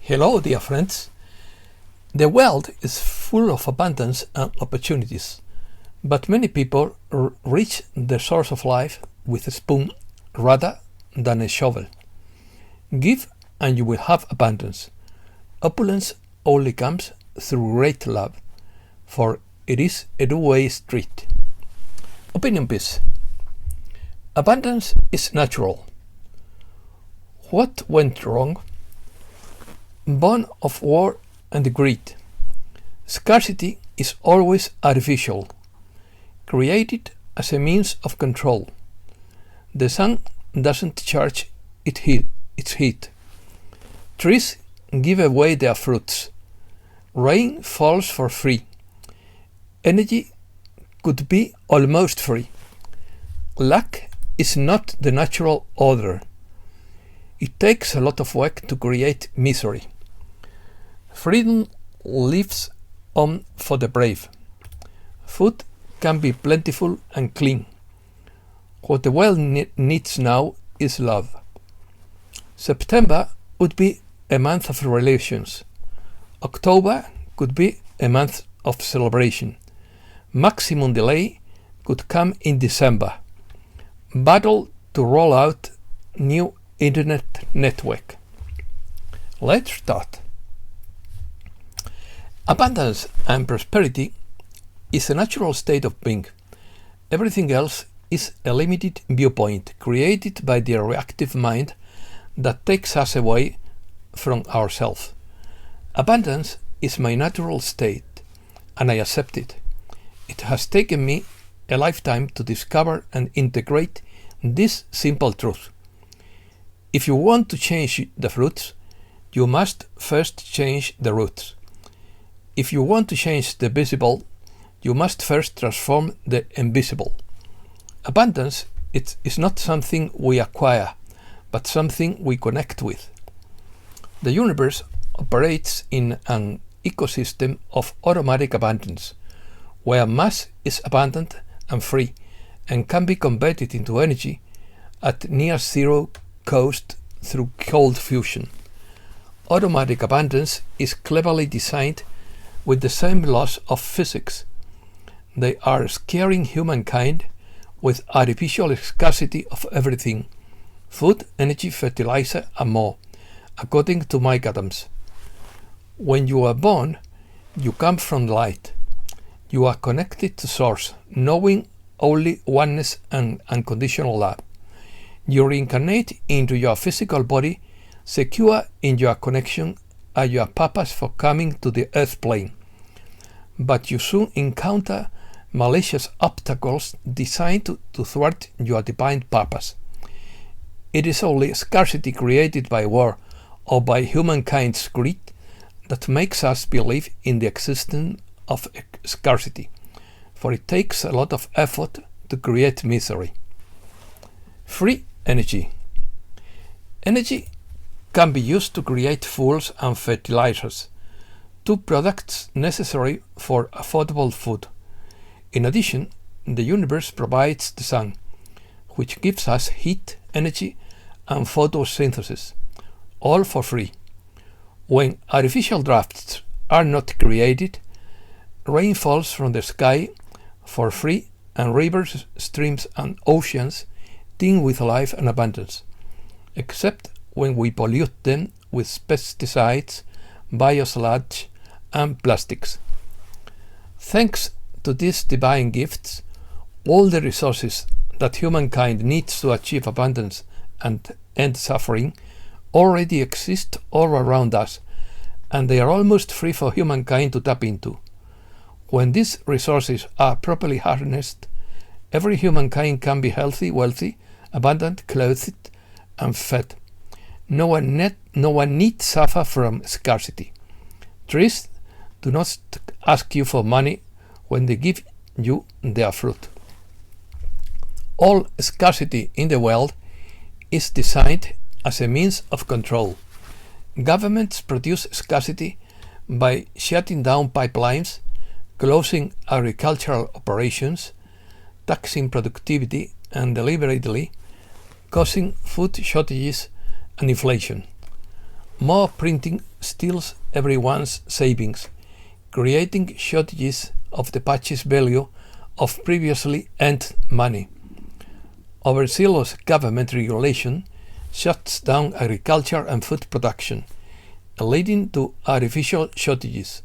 Hello, dear friends. The world is full of abundance and opportunities, but many people reach the source of life with a spoon rather than a shovel. Give and you will have abundance. Opulence only comes through great love, for it is a two-way street. Opinion piece. Abundance is natural. What went wrong? Born of war and greed. Scarcity is always artificial, created as a means of control. The sun doesn't charge its heat. Trees give away their fruits. Rain falls for free. Energy could be almost free. Luck is not the natural order. It takes a lot of work to create misery. Freedom lives on for the brave. Food can be plentiful and clean. What the world needs now is love. September would be a month of relations. October could be a month of celebration. Maximum delay could come in December. Battle to roll out new internet network. Let's start. Abundance and prosperity is a natural state of being. Everything else is a limited viewpoint created by the reactive mind that takes us away from ourselves. Abundance is my natural state, and I accept it. It has taken me a lifetime to discover and integrate this simple truth. If you want to change the fruits, you must first change the roots. If you want to change the visible, you must first transform the invisible. Abundance is not something we acquire, but something we connect with. The universe operates in an ecosystem of automatic abundance, where mass is abundant and free and can be converted into energy at near zero cost through cold fusion. Automatic abundance is cleverly designed with the same laws of physics. They are scaring humankind with artificial scarcity of everything: food, energy, fertilizer, and more, according to Mike Adams. When you are born, you come from light. You are connected to Source, knowing only oneness and unconditional love. You reincarnate into your physical body, secure in your connection and your purpose for coming to the earth plane. But you soon encounter malicious obstacles designed to thwart your divine purpose. It is only scarcity created by war or by humankind's greed that makes us believe in the existence of scarcity, for it takes a lot of effort to create misery. Free energy. Energy can be used to create fuels and fertilizers, two products necessary for affordable food. In addition, the universe provides the sun, which gives us heat, energy, and photosynthesis, all for free. When artificial drafts are not created, rain falls from the sky for free, and rivers, streams, and oceans teem with life and abundance, except when we pollute them with pesticides, biosludge, and plastics. Thanks to these divine gifts, all the resources that humankind needs to achieve abundance and end suffering already exist all around us, and they are almost free for humankind to tap into. When these resources are properly harnessed, every humankind can be healthy, wealthy, abundant, clothed, and fed. No one need suffer from scarcity. Trees do not ask you for money when they give you their fruit. All scarcity in the world is designed as a means of control. Governments produce scarcity by shutting down pipelines, closing agricultural operations, taxing productivity, and deliberately causing food shortages and inflation. More printing steals everyone's savings, creating shortages of the purchase value of previously earned money. Overzealous government regulation shuts down agriculture and food production, leading to artificial shortages,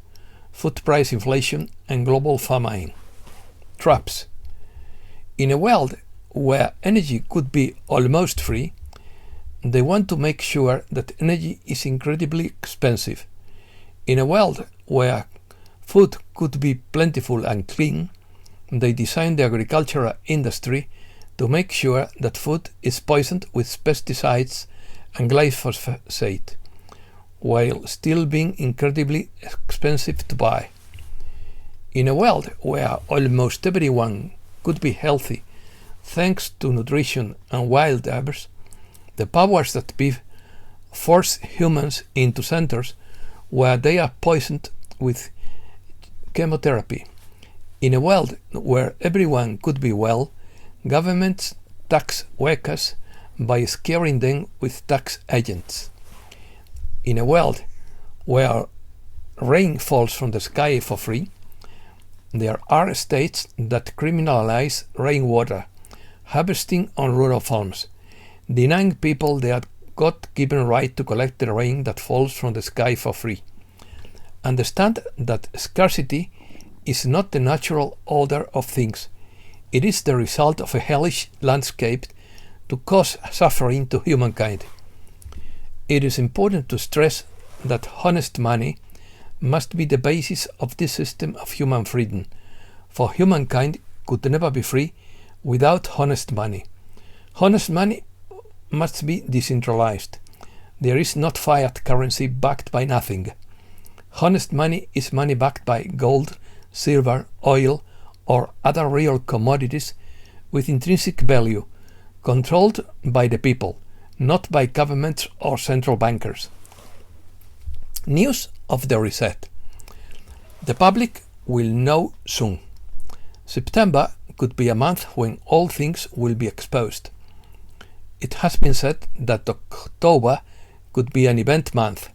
food price inflation, and global famine. Traps. In a world where energy could be almost free, they want to make sure that energy is incredibly expensive. In a world where food could be plentiful and clean, they design the agricultural industry to make sure that food is poisoned with pesticides and glyphosate, while still being incredibly expensive to buy. In a world where almost everyone could be healthy thanks to nutrition and wild herbs, the powers that be force humans into centers where they are poisoned with chemotherapy. In a world where everyone could be well, governments tax workers by scaring them with tax agents. In a world where rain falls from the sky for free, there are states that criminalize rainwater harvesting on rural farms, denying people their God-given right to collect the rain that falls from the sky for free. Understand that scarcity is not the natural order of things. It is the result of a hellish landscape to cause suffering to humankind. It is important to stress that honest money must be the basis of this system of human freedom, for humankind could never be free without honest money. Honest money must be decentralized. There is not fiat currency backed by nothing. Honest money is money backed by gold, silver, oil, or other real commodities with intrinsic value, controlled by the people, not by governments or central bankers. News of the reset. The public will know soon. September could be a month when all things will be exposed. It has been said that October could be an event month.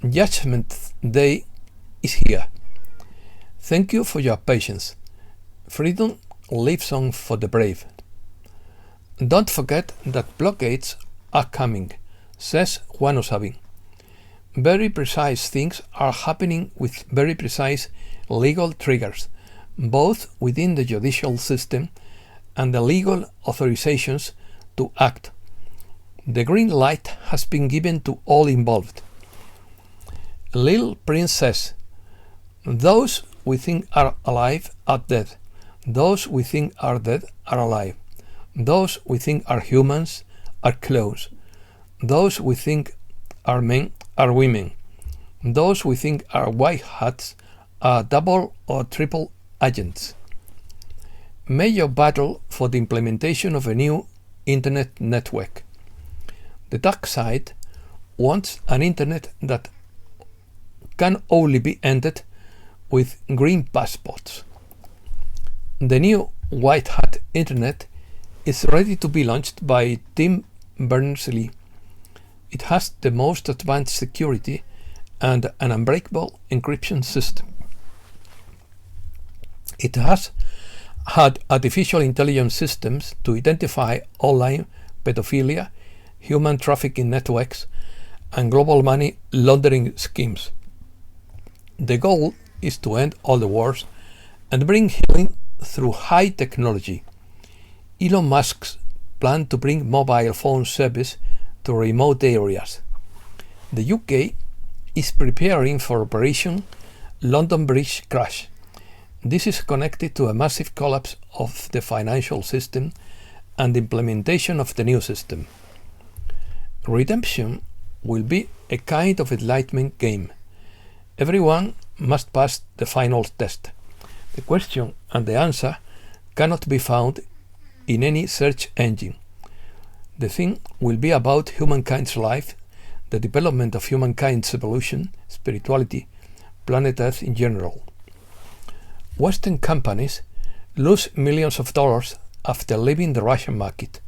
Judgment Day is here. Thank you for your patience. Freedom lives on for the brave. Don't forget that blockades are coming, says Juan Osabin. Very precise things are happening with very precise legal triggers, both within the judicial system and the legal authorizations to act. The green light has been given to all involved. Lil Prince says, "Those we think are alive are dead. Those we think are dead are alive. Those we think are humans are close. Those we think are men are women. Those we think are white hats are double or triple agents." Major battle for the implementation of a new internet network. The dark side wants an internet that can only be entered with green passports. The new white hat internet is ready to be launched by Tim Berners-Lee. It has the most advanced security and an unbreakable encryption system. It has had artificial intelligence systems to identify online pedophilia, human trafficking networks, and global money laundering schemes. The goal is to end all the wars and bring healing through high technology. Elon Musk's plan to bring mobile phone service to remote areas. The UK is preparing for Operation London Bridge crash. This is connected to a massive collapse of the financial system and the implementation of the new system. Redemption will be a kind of enlightenment game. Everyone must pass the final test. The question and the answer cannot be found in any search engine. The thing will be about humankind's life, the development of humankind's evolution, spirituality, planet Earth in general. Western companies lose millions of dollars after leaving the Russian market.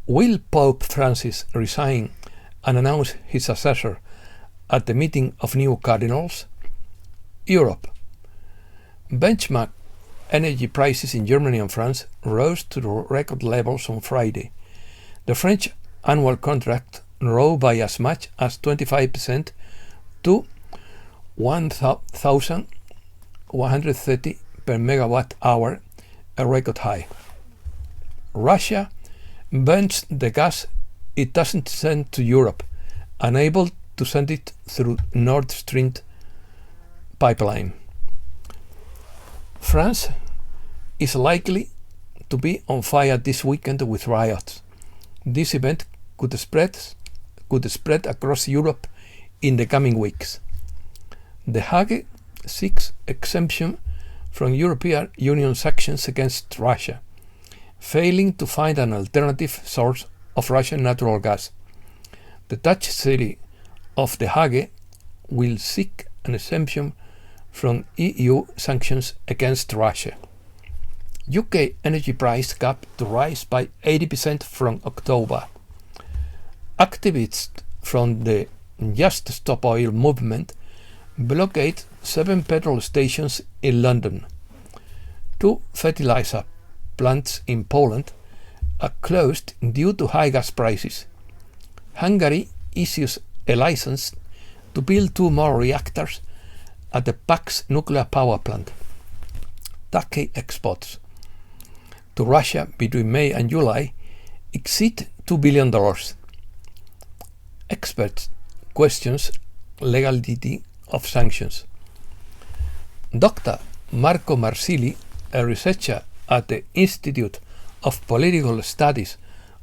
Will Pope Francis resign and announced his successor at the meeting of new cardinals. Europe. Benchmark energy prices in Germany and France rose to record levels on Friday. The French annual contract rose by as much as 25% to 1,130 per megawatt hour, a record high. Russia burns the gas it doesn't send to Europe, unable to send it through Nord Stream pipeline. France is likely to be on fire this weekend with riots. This event could spread across Europe in the coming weeks. The Hague seeks exemption from European Union sanctions against Russia, failing to find an alternative source of Russian natural gas. The Dutch city of The Hague will seek an exemption from EU sanctions against Russia. UK energy price cap to rise by 80% from October. Activists from the Just Stop Oil movement blockade 7 petrol stations in London. 2 fertilizer plants in Poland are closed due to high gas prices. Hungary issues a license to build 2 more reactors at the Pax nuclear power plant. Turkey exports to Russia between May and July exceed $2 billion. Experts questions legality of sanctions. Dr. Marco Marsili, a researcher at the Institute of Political Studies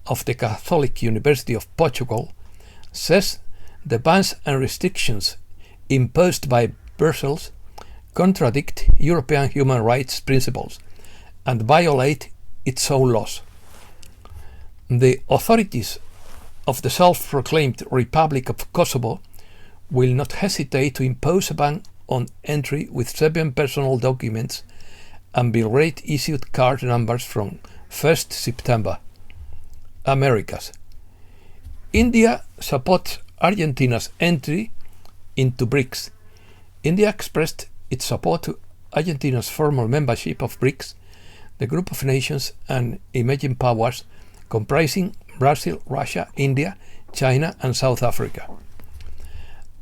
of the Catholic University of Portugal, says the bans and restrictions imposed by Brussels contradict European human rights principles and violate its own laws. The authorities of the self-proclaimed Republic of Kosovo will not hesitate to impose a ban on entry with Serbian personal documents and Belgrade issued card numbers from 1st September. Americas. India supports Argentina's entry into BRICS. India expressed its support to Argentina's formal membership of BRICS, the group of nations and emerging powers comprising Brazil, Russia, India, China and South Africa.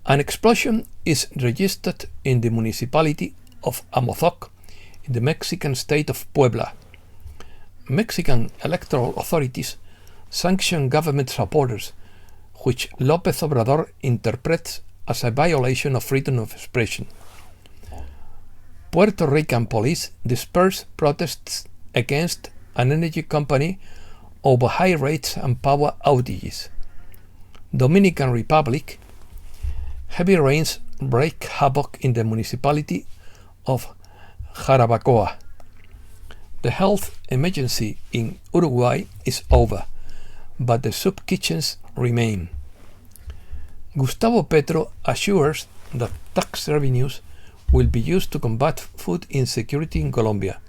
An explosion is registered in the municipality of Amozoc in the Mexican state of Puebla. Mexican electoral authorities sanction government supporters, which López Obrador interprets as a violation of freedom of expression. Puerto Rican police dispersed protests against an energy company over high rates and power outages. Dominican Republic. Heavy rains break havoc in the municipality of Jarabacoa. The health emergency in Uruguay is over, but the soup kitchens remain. Gustavo Petro assures that tax revenues will be used to combat food insecurity in Colombia.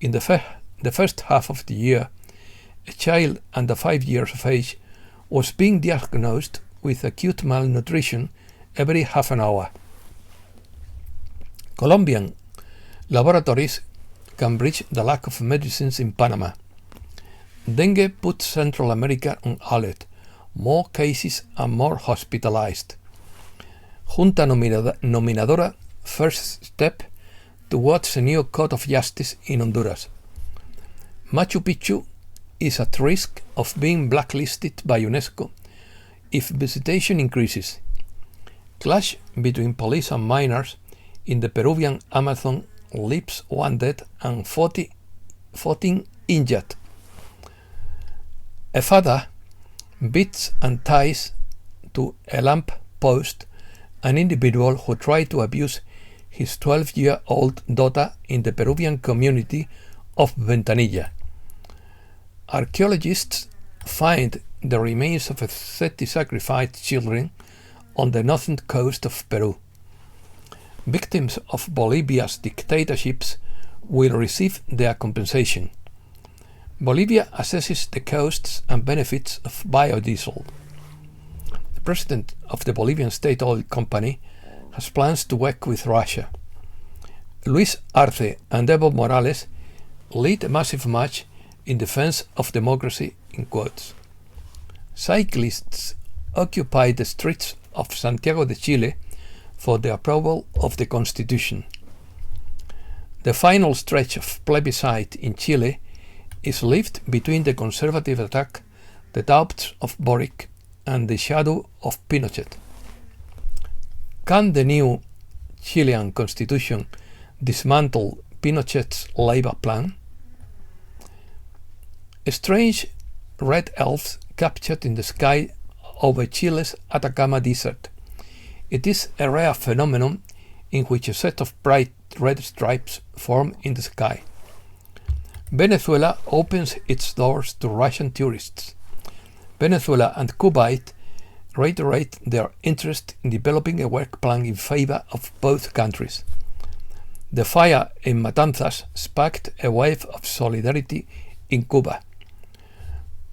In the first half of the year, a child under 5 years of age was being diagnosed with acute malnutrition every half an hour. Colombian laboratories can bridge the lack of medicines in Panama. Dengue puts Central America on alert. More cases and more hospitalized. Junta nominadora first step towards a new Court of Justice in Honduras. Machu Picchu is at risk of being blacklisted by UNESCO if visitation increases. Clash between police and miners in the Peruvian Amazon leaves 1 dead and 14 injured. A father beats and ties to a lamp post an individual who tried to abuse his 12-year-old daughter in the Peruvian community of Ventanilla. Archaeologists find the remains of 30 sacrificed children on the northern coast of Peru. Victims of Bolivia's dictatorships will receive their compensation. Bolivia assesses the costs and benefits of biodiesel. president of the Bolivian state oil company, has plans to work with Russia. Luis Arce and Evo Morales lead a massive march in defense of democracy, in quotes. Cyclists occupy the streets of Santiago de Chile for the approval of the constitution. The final stretch of plebiscite in Chile is lived between the conservative attack, the doubts of Boric, and the shadow of Pinochet. Can the new Chilean constitution dismantle Pinochet's labor plan? Strange red elves captured in the sky over Chile's Atacama Desert. It is a rare phenomenon in which a set of bright red stripes form in the sky. Venezuela opens its doors to Russian tourists. Venezuela and Kuwait reiterate their interest in developing a work plan in favor of both countries. The fire in Matanzas sparked a wave of solidarity in Cuba.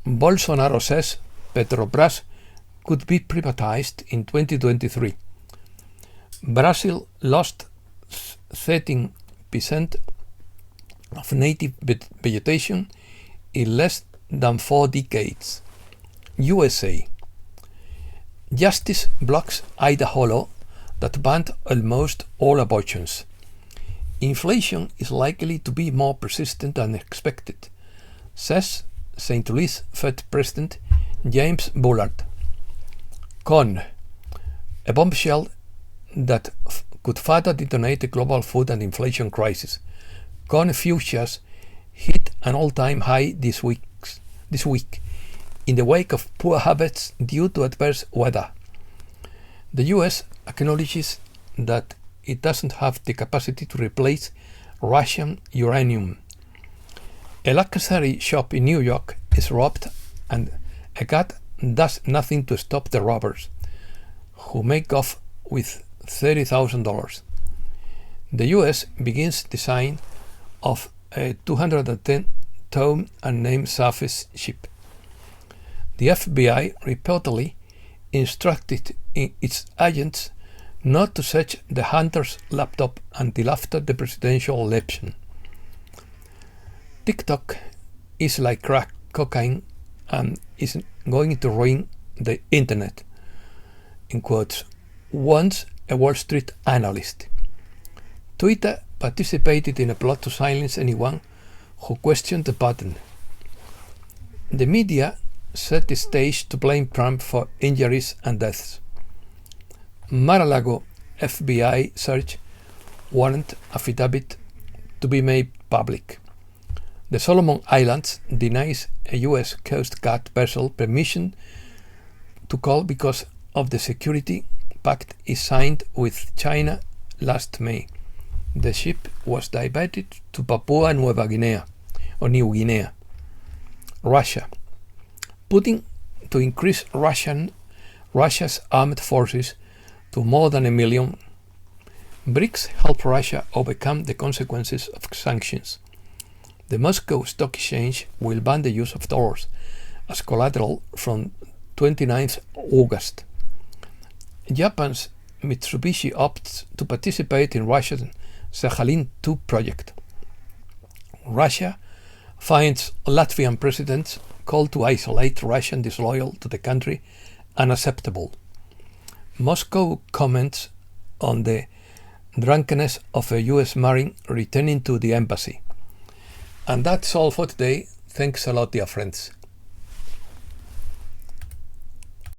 Bolsonaro says Petrobras could be privatized in 2023. Brazil lost 13% of native vegetation in less than 4 decades. USA. Justice blocks Idaho law that banned almost all abortions. Inflation is likely to be more persistent than expected, says St. Louis Fed President James Bullard. Con. A bombshell that could further detonate the global food and inflation crisis. Corn futures hit an all-time high this week in the wake of poor harvests due to adverse weather. The US acknowledges that it doesn't have the capacity to replace Russian uranium. A luxury shop in New York is robbed and a guard does nothing to stop the robbers, who make off with $30,000. The US begins design of a 210-ton unnamed surface ship. The FBI reportedly instructed its agents not to search the hunter's laptop until after the presidential election. TikTok is like crack cocaine and is going to ruin the internet, in quotes, once a Wall Street analyst. Twitter participated in a plot to silence anyone who questioned the button. The media set the stage to blame Trump for injuries and deaths. Mar-a-Lago FBI search warrant affidavit to be made public. The Solomon Islands denies a U.S. Coast Guard vessel permission to call because of the security pact it signed with China last May. The ship was diverted to Papua New Guinea. Russia. Putin to increase Russia's armed forces to more than 1 million. BRICS help Russia overcome the consequences of sanctions. The Moscow Stock Exchange will ban the use of dollars as collateral from 29th August. Japan's Mitsubishi opts to participate in Russia's Sakhalin-2 project. Russia finds Latvian president's call to isolate Russian disloyal to the country unacceptable. Moscow comments on the drunkenness of a US Marine returning to the embassy. And that's all for today. Thanks a lot, dear friends.